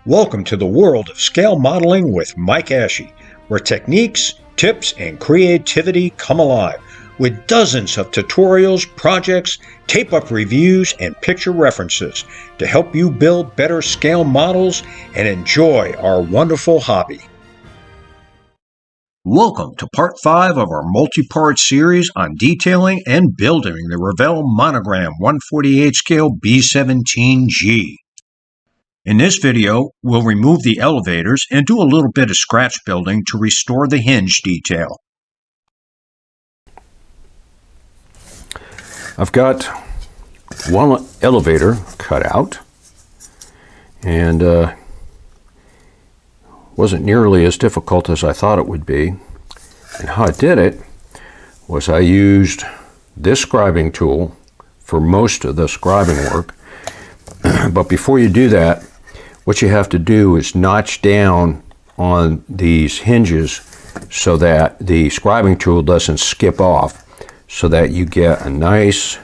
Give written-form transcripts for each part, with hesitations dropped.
Welcome to the world of scale modeling with Mike Ashe, where techniques, tips, and creativity come alive with dozens of tutorials, projects, tape-up reviews, and picture references to help you build better scale models and enjoy our wonderful hobby. Welcome to part 5 of our multi-part series on detailing and building the Revell Monogram 148 scale B-17G. In this video, we'll remove the elevators and do a little bit of scratch building to restore the hinge detail. I've got one elevator cut out, and wasn't nearly as difficult as I thought it would be. And how I did it was I used this scribing tool for most of the scribing work. But before you do that, what you have to do is notch down on these hinges so that the scribing tool doesn't skip off, so that you get a nice,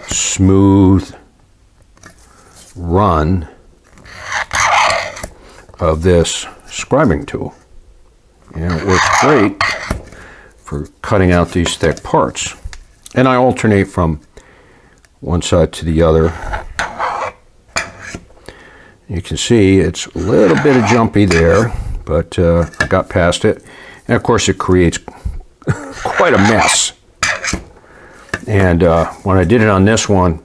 smooth run of this scribing tool. And it works great for cutting out these thick parts. And I alternate from one side to the other. You can see it's a little bit of jumpy there, but I got past it. And of course it creates quite a mess. And when I did it on this one,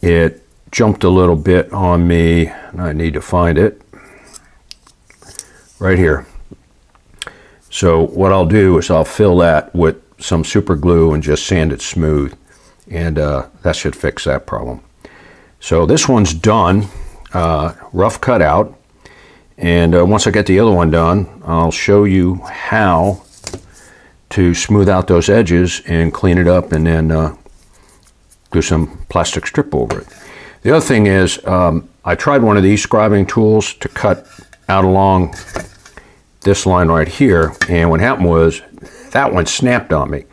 it jumped a little bit on me, and I need to find it right here. So what I'll do is I'll fill that with some super glue and just sand it smooth, and that should fix that problem. So this one's done, rough cut out, and once I get the other one done, I'll show you how to smooth out those edges and clean it up, and then do some plastic strip over it. The other thing is, I tried one of these scribing tools to cut out along this line right here, and what happened was that one snapped on me,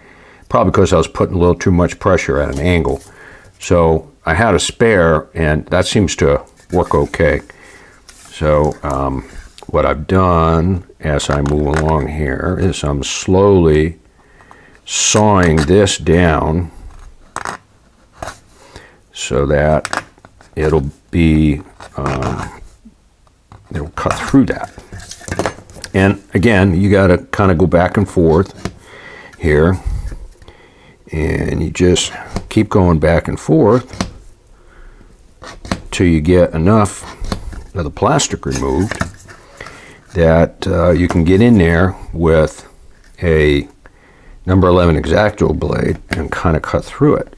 probably because I was putting a little too much pressure at an angle. So I had a spare, and that seems to work okay. So what I've done as I move along here is I'm slowly sawing this down so that it'll be it'll cut through that. And again, you got to kind of go back and forth here, and you just keep going back and forth till you get enough of the plastic removed that you can get in there with a number 11 X-Acto blade and kind of cut through it.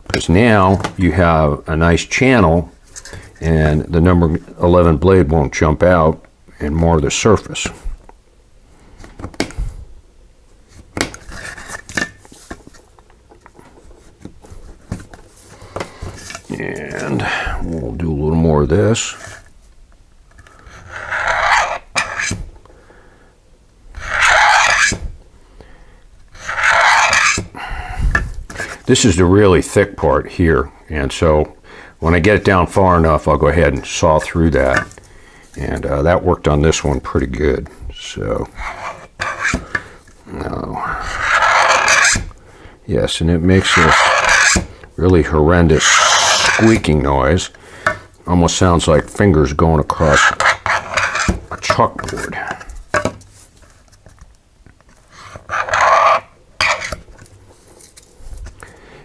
Because now you have a nice channel, and the number 11 blade won't jump out and mar the surface. And we'll do a little more of this. This is the really thick part here, and so when I get it down far enough, I'll go ahead and saw through that. And that worked on this one pretty good. So, yes, and it makes this really horrendous squeaking noise. Almost sounds like fingers going across a chalkboard.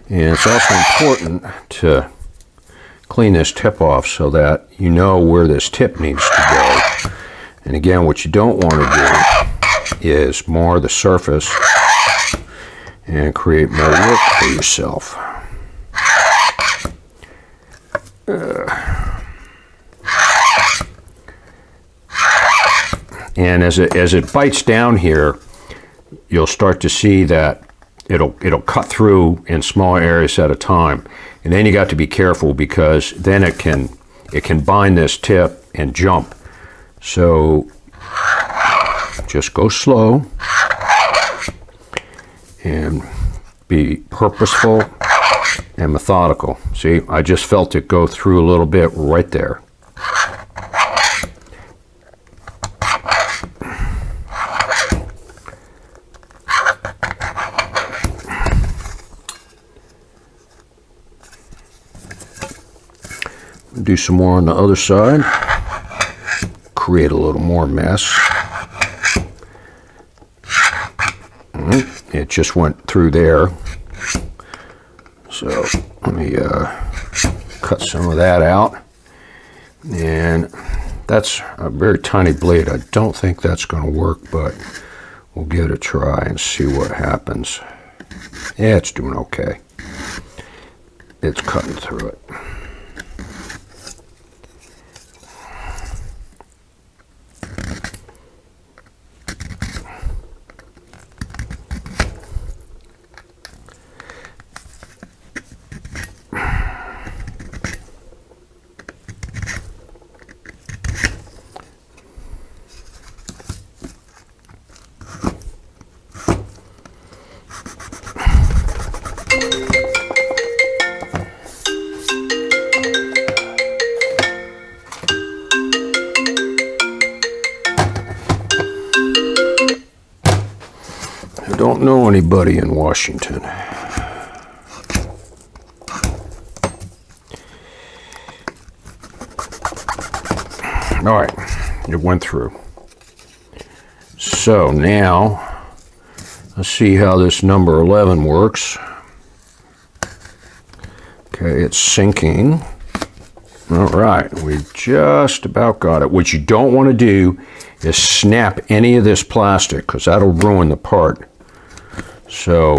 And it's also important to clean this tip off so that you know where this tip needs to go. And again, what you don't want to do is mar the surface and create more work for yourself. And as it bites down here, you'll start to see that it'll cut through in small areas at a time. And then you got to be careful, because then it can bind this tip and jump. So just go slow and be purposeful and methodical. See, I just felt it go through a little bit right there. Do some more on the other side. Create a little more mess. It just went through there. So let me cut some of that out. And that's a very tiny blade. I don't think that's going to work, but we'll give it a try and see what happens. Yeah, it's doing okay. It's cutting through it. I don't know anybody in Washington. All right, it went through. So now, let's see how this number 11 works. Okay, it's sinking. All right, we just about got it. What you don't want to do is snap any of this plastic, because that'll ruin the part. So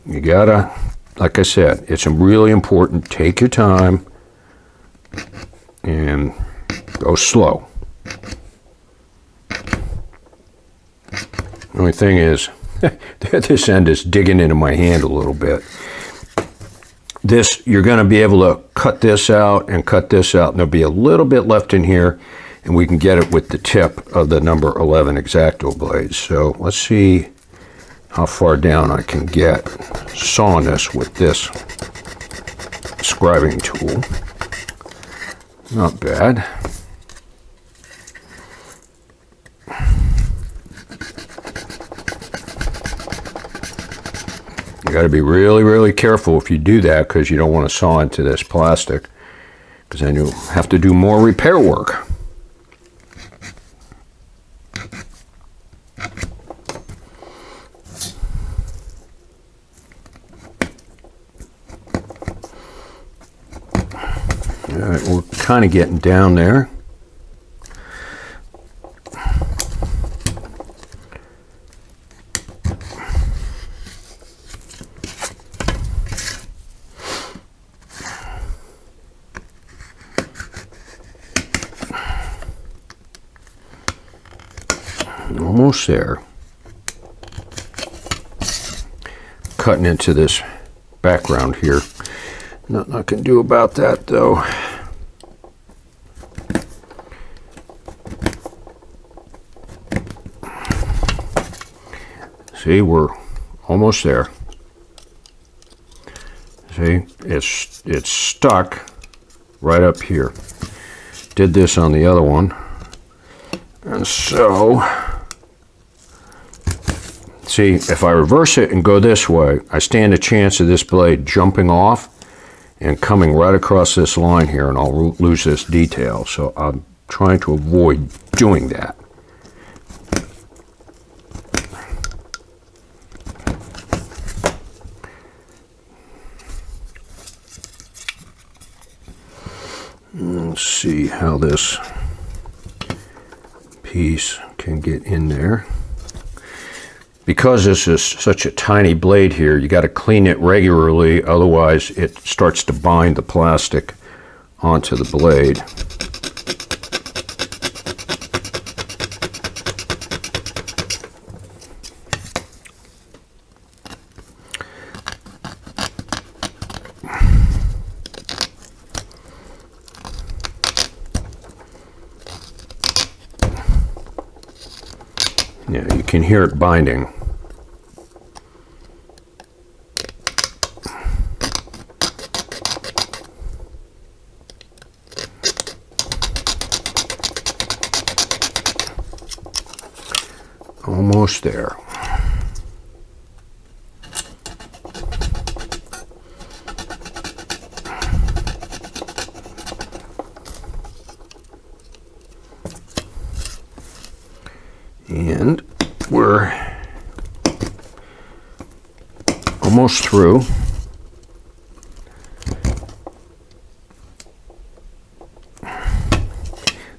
you gotta, like I said, it's really important. Take your time and go slow. The only thing is, this end is digging into my hand a little bit. This, you're going to be able to cut this out and cut this out, and there'll be a little bit left in here, and we can get it with the tip of the number 11 X-Acto blade. So let's see how far down I can get sawing this with this scribing tool. Not bad. You got to be really, really careful if you do that, because you don't want to saw into this plastic, because then you'll have to do more repair work. All right, we're kind of getting down there. Almost there. Cutting into this background here. Nothing I can do about that, though. See, we're almost there. See, it's stuck right up here. Did this on the other one. And so, see, if I reverse it and go this way, I stand a chance of this blade jumping off and coming right across this line here, and I'll lose this detail. So I'm trying to avoid doing that. Let's see how this piece can get in there. Because this is such a tiny blade here, you got to clean it regularly, otherwise it starts to bind the plastic onto the blade. Yeah, you can hear it binding. Almost there. And we're almost through.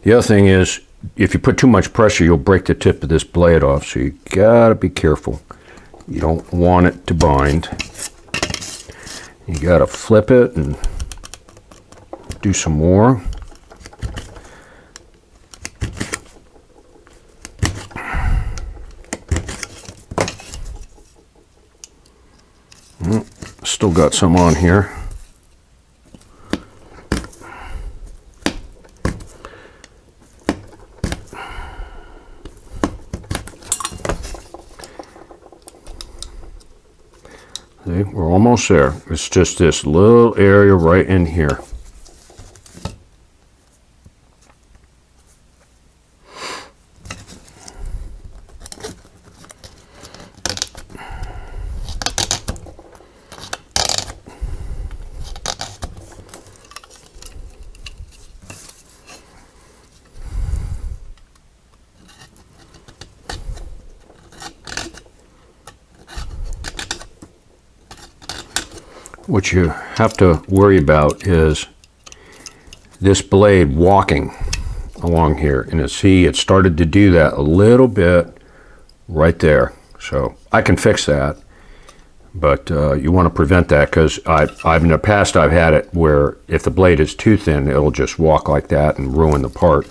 The other thing is, if you put too much pressure, you'll break the tip of this blade off, so you gotta be careful. You don't want it to bind. You gotta flip it and do some more. Still got some on here. See, we're almost there. It's just this little area right in here. What you have to worry about is this blade walking along here. And see, it started to do that a little bit right there. So I can fix that, but you want to prevent that, because I've in the past I've had it where if the blade is too thin, it'll just walk like that and ruin the part,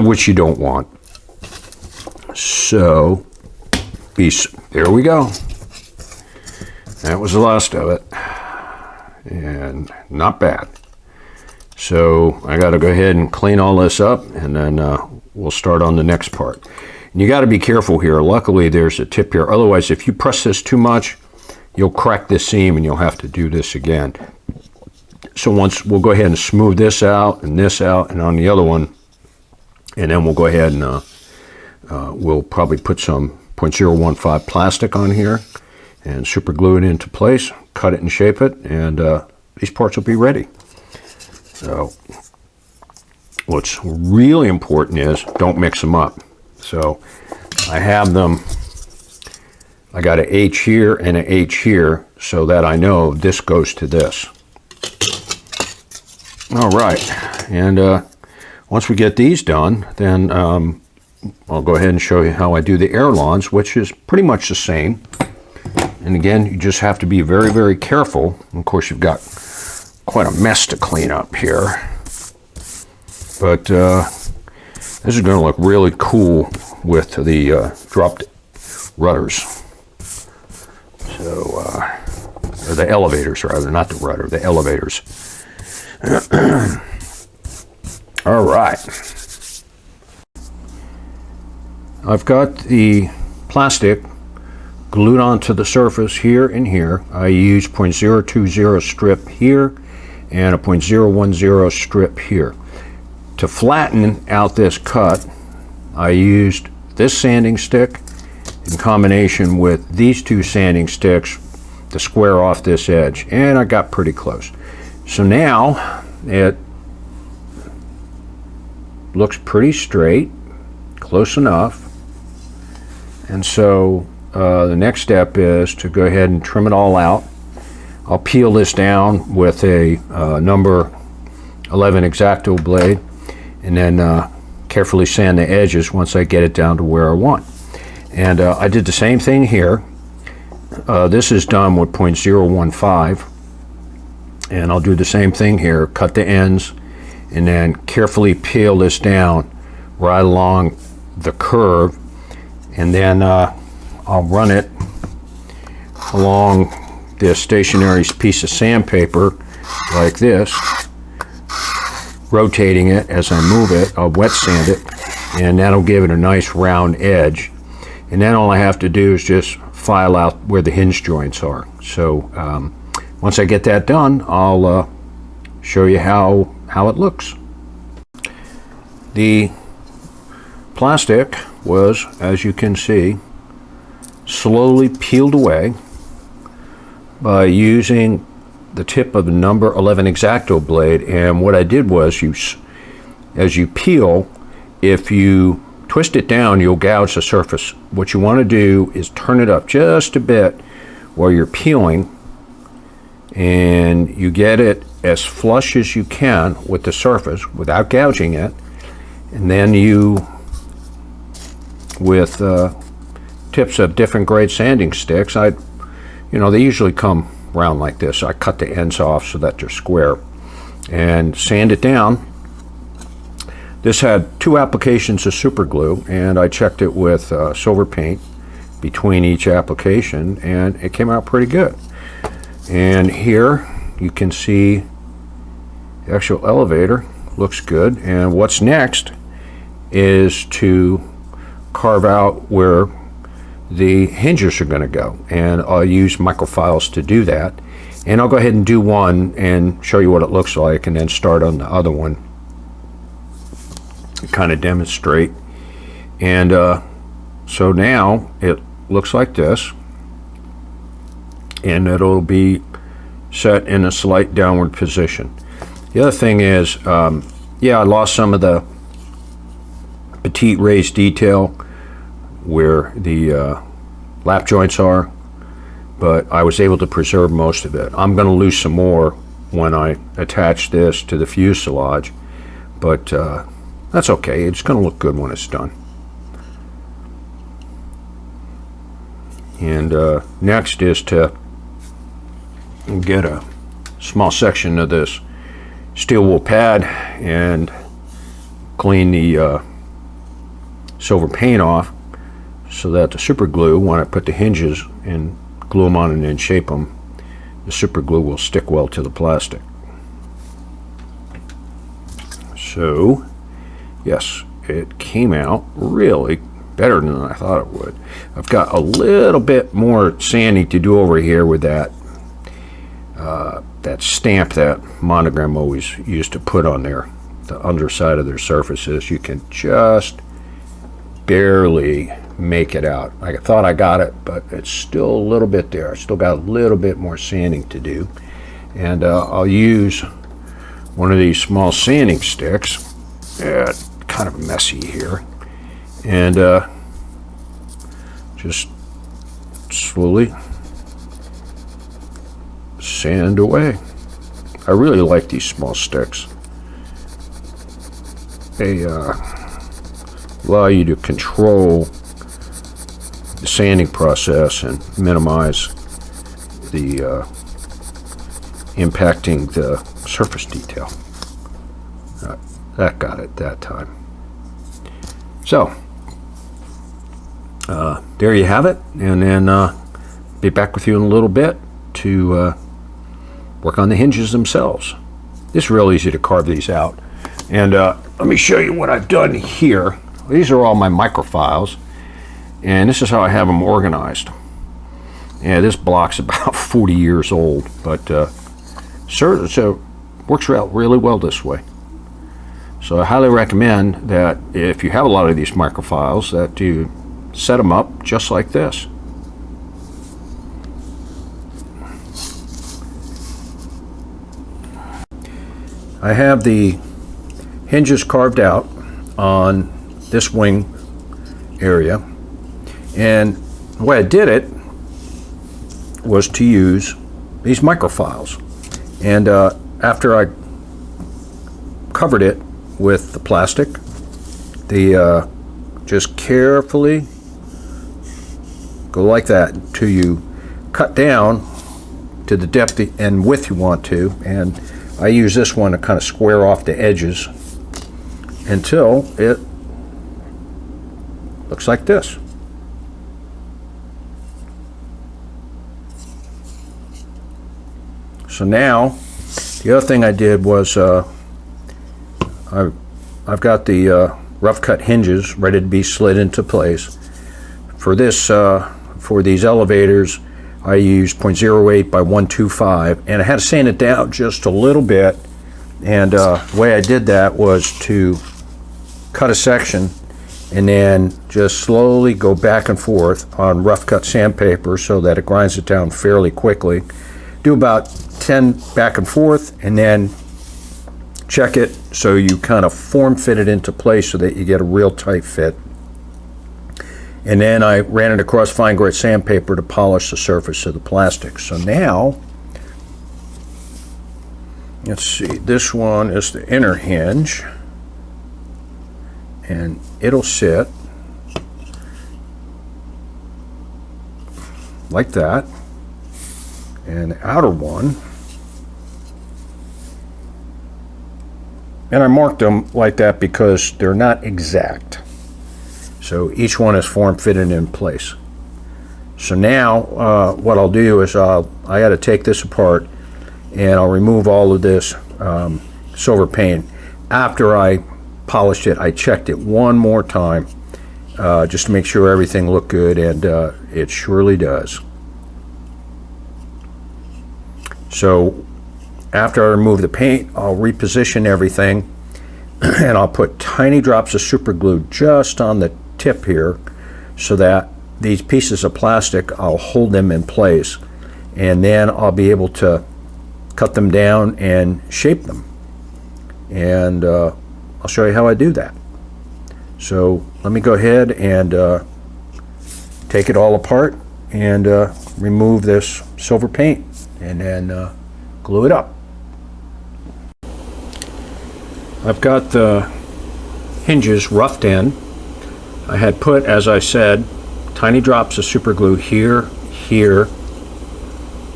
which you don't want. So there we go. That was the last of it, and not bad. So I got to go ahead and clean all this up, and then we'll start on the next part. And you got to be careful here. Luckily, there's a tip here. Otherwise, if you press this too much, you'll crack this seam, and you'll have to do this again. So we'll go ahead and smooth this out, and on the other one, and then we'll go ahead and we'll probably put some 0.015 plastic on here and super glue it into place, cut it and shape it, and these parts will be ready. So what's really important is don't mix them up. So I have them, I got an H here and an H here, so that I know this goes to this. All right, and once we get these done, then I'll go ahead and show you how I do the airlons, which is pretty much the same. And again, you just have to be very, very careful. Of course, you've got quite a mess to clean up here. But this is going to look really cool with the dropped rudders. So, or the elevators rather, not the rudder, the elevators. All right. I've got the plastic glued onto the surface here and here. I use 0.020 strip here and a 0.010 strip here. To flatten out this cut, I used this sanding stick in combination with these two sanding sticks to square off this edge, and I got pretty close. So now it looks pretty straight, close enough, and so the next step is to go ahead and trim it all out. I'll peel this down with a number 11 X-Acto blade, and then carefully sand the edges once I get it down to where I want. And I did the same thing here. This is done with 0.015, and I'll do the same thing here. Cut the ends, and then carefully peel this down right along the curve, and then I'll run it along this stationary piece of sandpaper like this, rotating it as I move it. I'll wet sand it, and that'll give it a nice round edge. And then all I have to do is just file out where the hinge joints are. So once I get that done, I'll show you how it looks. The plastic was, as you can see, slowly peeled away by using the tip of the number 11 X-Acto blade. And what I did was, as you peel, if you twist it down, you'll gouge the surface. What you want to do is turn it up just a bit while you're peeling, and you get it as flush as you can with the surface without gouging it. And then you, with tips of different grade sanding sticks, they usually come round like this. I cut the ends off so that they're square and sand it down. This had 2 applications of super glue, and I checked it with silver paint between each application, and it came out pretty good. And here you can see the actual elevator looks good. And what's next is to carve out where the hinges are going to go, and I'll use microfiles to do that. And I'll go ahead and do one and show you what it looks like, and then start on the other one, kind of demonstrate. And so now it looks like this, and it'll be set in a slight downward position. The other thing is, yeah, I lost some of the petite raised detail where the lap joints are, but I was able to preserve most of it. I'm going to lose some more when I attach this to the fuselage, but that's okay. It's going to look good when it's done. And next is to get a small section of this steel wool pad and clean the silver paint off, so that the super glue, when I put the hinges and glue them on and then shape them, the super glue will stick well to the plastic. So yes, it came out really better than I thought it would. I've got a little bit more sanding to do over here with that that stamp that Monogram always used to put on there, the underside of their surfaces. You can just barely make it out. I thought I got it, but it's still a little bit there. I still got a little bit more sanding to do. And I'll use one of these small sanding sticks. Kind of messy here. And just slowly sand away. I really like these small sticks. They allow you to control the sanding process and minimize the impacting the surface detail. That got it that time. So there you have it, and then be back with you in a little bit to work on the hinges themselves. It's real easy to carve these out, and let me show you what I've done here. These are all my microfiles, and this is how I have them organized. Yeah, this block's about 40 years old, but so works out really well this way. So I highly recommend that if you have a lot of these microfiles, that you set them up just like this. I have the hinges carved out on this wing area, and the way I did it was to use these microfiles. And after I covered it with the plastic, just carefully go like that until you cut down to the depth and width you want to. And I use this one to kind of square off the edges until it looks like this. So now the other thing I did was I've got the rough cut hinges ready to be slid into place. For this, for these elevators, I used 0.08 by 125, and I had to sand it down just a little bit. And the way I did that was to cut a section and then just slowly go back and forth on rough cut sandpaper so that it grinds it down fairly quickly. Do about 10 back and forth, and then check it so you kind of form fit it into place so that you get a real tight fit. And then I ran it across fine grit sandpaper to polish the surface of the plastic. So now, let's see, this one is the inner hinge, and it'll sit like that. And the outer one, and I marked them like that because they're not exact. So each one is form fitted in place. So now what I'll do is I got to take this apart, and I'll remove all of this silver paint. After I polished it, I checked it one more time just to make sure everything looked good, and it surely does. So after I remove the paint, I'll reposition everything, and I'll put tiny drops of super glue just on the tip here so that these pieces of plastic, I'll hold them in place, and then I'll be able to cut them down and shape them. And I'll show you how I do that. So let me go ahead and take it all apart and remove this silver paint, and then glue it up. I've got the hinges roughed in. I had put, as I said, tiny drops of super glue here, here,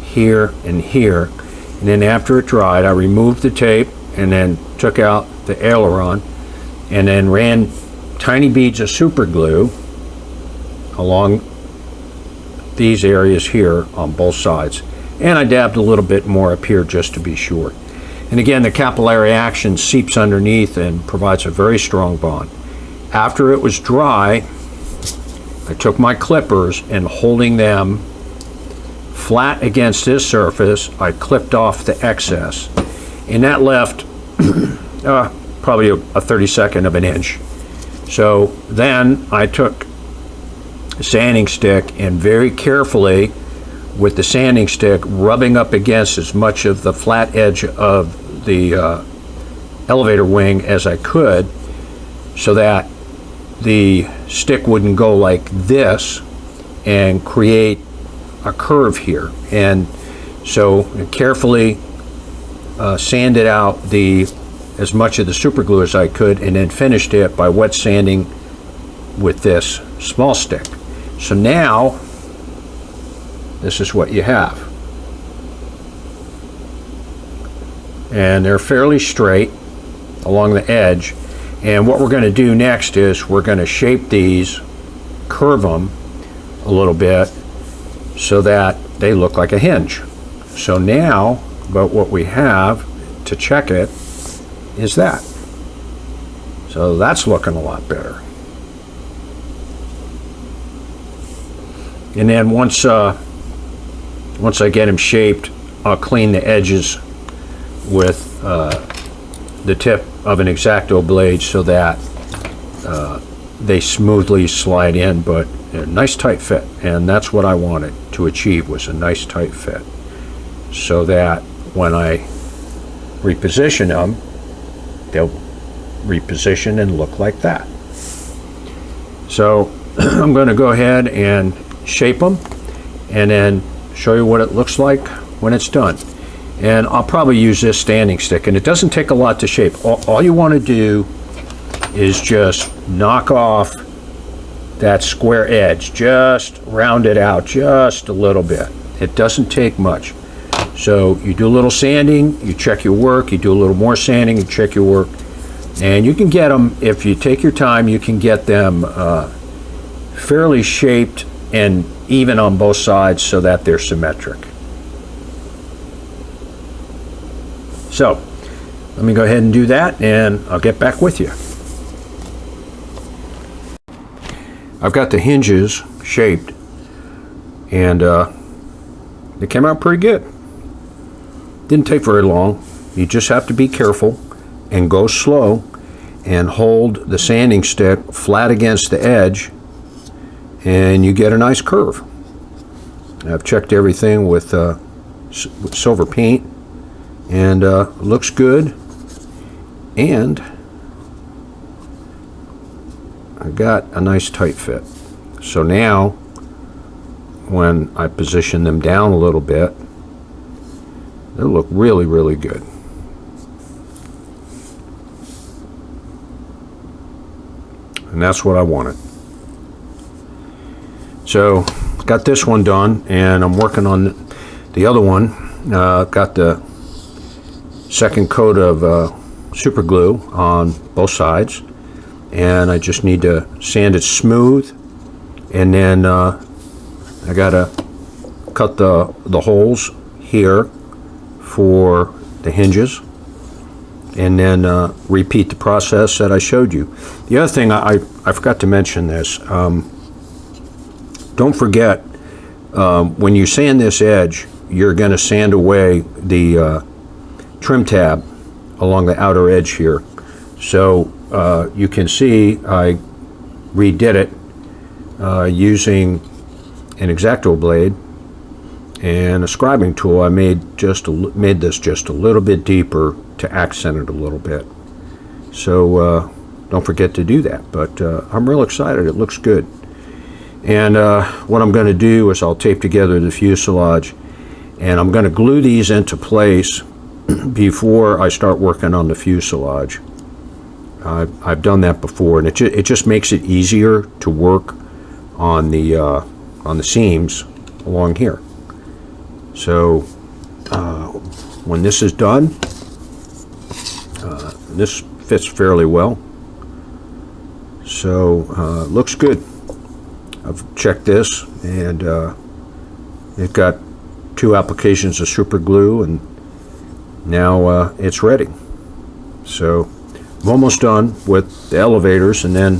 here, and here. And then after it dried, I removed the tape and then took out the aileron and then ran tiny beads of super glue along these areas here on both sides. And I dabbed a little bit more up here just to be sure. And again, the capillary action seeps underneath and provides a very strong bond. After it was dry, I took my clippers and holding them flat against this surface, I clipped off the excess. And that left probably a 32nd of an inch. So then I took a sanding stick and very carefully with the sanding stick rubbing up against as much of the flat edge of the elevator wing as I could so that the stick wouldn't go like this and create a curve here. And so I carefully sanded out as much of the super glue as I could, and then finished it by wet sanding with this small stick. So now this is what you have, and they're fairly straight along the edge. And what we're going to do next is we're going to shape these, curve them a little bit so that they look like a hinge. So now, but what we have to check it is that. So that's looking a lot better. And then once I get them shaped, I'll clean the edges with the tip of an X-Acto blade so that they smoothly slide in, but a nice tight fit. And that's what I wanted to achieve, was a nice tight fit, so that when I reposition them, they'll reposition and look like that. So I'm going to go ahead and shape them and then show you what it looks like when it's done. And I'll probably use this standing stick, and it doesn't take a lot to shape. All you want to do is just knock off that square edge, just round it out just a little bit. It doesn't take much. So you do a little sanding, you check your work, you do a little more sanding, you check your work, and you can get them, if you take your time, you can get them fairly shaped and even on both sides so that they're symmetric. So let me go ahead and do that, and I'll get back with you. I've got the hinges shaped, and they came out pretty good. Didn't take very long. You just have to be careful and go slow, and hold the sanding stick flat against the edge, and you get a nice curve. I've checked everything with silver paint, and looks good. And I got a nice tight fit. So now when I position them down a little bit, they'll look really, really good. And that's what I wanted. So got this one done, and I'm working on the other one. Got the second coat of super glue on both sides, and I just need to sand it smooth, and then I gotta cut the holes here for the hinges, and then repeat the process that I showed you. The other thing, I forgot to mention this. Don't forget, when you sand this edge, you're going to sand away the trim tab along the outer edge here. So you can see I redid it using an X-Acto blade and a scribing tool. I made this just a little bit deeper to accent it a little bit. So don't forget to do that. But I'm real excited. It looks good. And what I'm going to do is I'll tape together the fuselage, and I'm going to glue these into place before I start working on the fuselage. I've done that before, and it just makes it easier to work on the seams along here. So when this is done, this fits fairly well. So looks good. I've checked this, and it got 2 applications of super glue, and now it's ready. So I'm almost done with the elevators, and then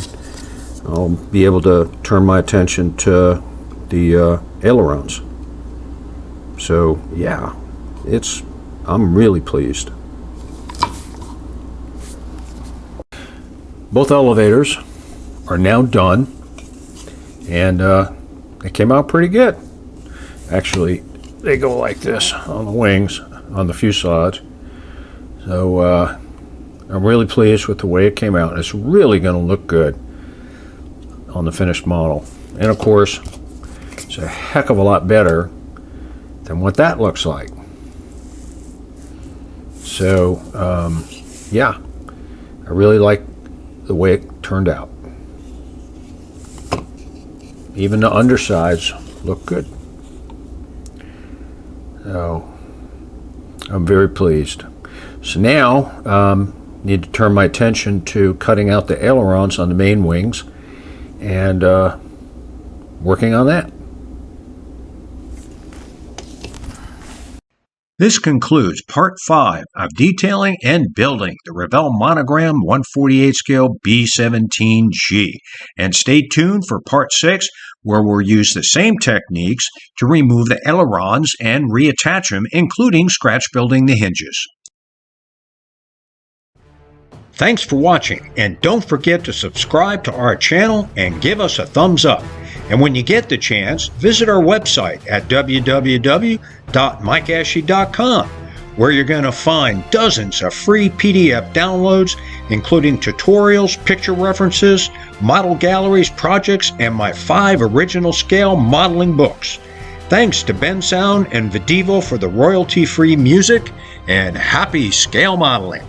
I'll be able to turn my attention to the ailerons. So yeah, I'm really pleased. Both elevators are now done, and they came out pretty good. Actually, they go like this on the wings, on the fuselage. So I'm really pleased with the way it came out. It's really going to look good on the finished model. And of course, it's a heck of a lot better than what that looks like. So yeah, I really like the way it turned out. Even the undersides look good. So I'm very pleased. So now need to turn my attention to cutting out the ailerons on the main wings and working on that. This concludes Part 5 of detailing and building the Revell Monogram 1/48 scale B-17G. And stay tuned for Part 6, where we'll use the same techniques to remove the ailerons and reattach them, including scratch building the hinges. Thanks for watching, and don't forget to subscribe to our channel and give us a thumbs up. And when you get the chance, visit our website at www.mikeashy.com, where you're going to find dozens of free PDF downloads, including tutorials, picture references, model galleries, projects, and my 5 original scale modeling books. Thanks to Ben Sound and Videvo for the royalty-free music, and happy scale modeling!